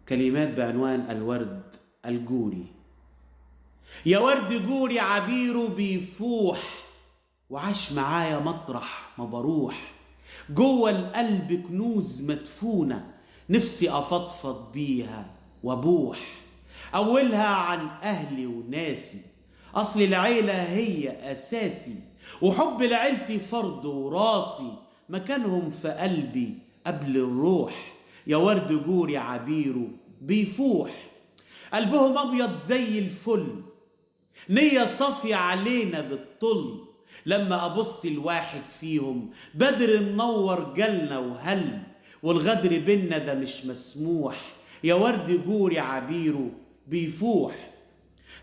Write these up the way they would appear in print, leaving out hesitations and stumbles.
كلمات بعنوان الورد الجوري. يا ورد جوري عبيره بيفوح، وعاش معايا مطرح ما بروح، جوه القلب كنوز مدفونة نفسي أفضفض بيها وابوح. أولها عن أهلي وناسي، أصل العيلة هي أساسي، وحب لعيلتي فرض وراسي، مكانهم في قلبي قبل الروح. يا ورد جوري عبيره بيفوح، قلبهم أبيض زي الفل، نية صافية علينا بالطل. لما أبص الواحد فيهم بدر منور جالنا وهل، والغدر بينا ده مش مسموح. يا ورد جوري عبيره بيفوح.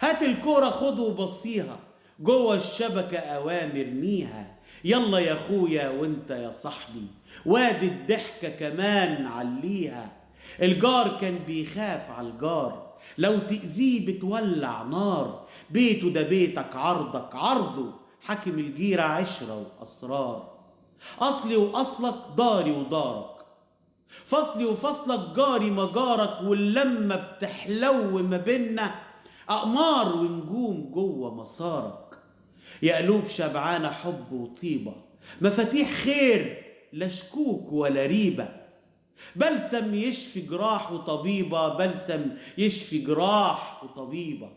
هات الكورة خد وبصيها، جوه الشبكة أوامر ميها. يلا يا أخويا وانت يا صاحبي، وادي الضحكة كمان عليها. الجار كان بيخاف على الجار، لو تأذيه بتولع نار. بيته ده بيتك عرضك عرضه، حاكم الجيرة عشرة وأسرار. أصلي وأصلك داري ودارك، فصلي وفصلك جاري مجارك. واللمة بتحلو ما بينا أقمار ونجوم جوه مسارك. يا قلوب شبعانة حب وطيبة، مفاتيح خير لا شكوك ولا ريبة. بلسم يشفي جراح وطبيبة، بلسم يشفي جراح وطبيبة.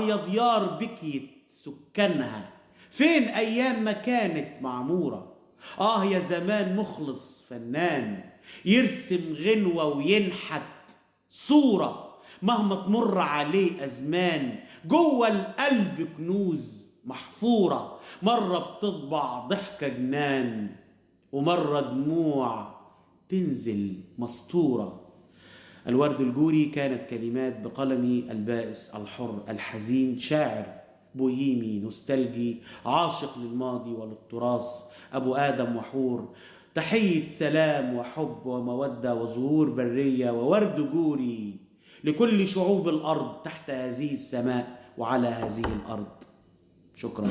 يا ديار بكيت سكانها، فين أيام ما كانت معمورة. يا زمان مخلص فنان، يرسم غنوة وينحت صورة. مهما تمر عليه أزمان، جوه القلب كنوز محفورة. مرة بتطبع ضحكة جنان، ومرة دموع تنزل مسطورة. الورد الجوري كانت كلمات بقلمي البائس الحر الحزين، شاعر بوهيمي نوستالجي عاشق للماضي وللتراث، أبو آدم وحور. تحية سلام وحب ومودة وزهور برية وورد جوري لكل شعوب الأرض تحت هذه السماء وعلى هذه الأرض. شكرا.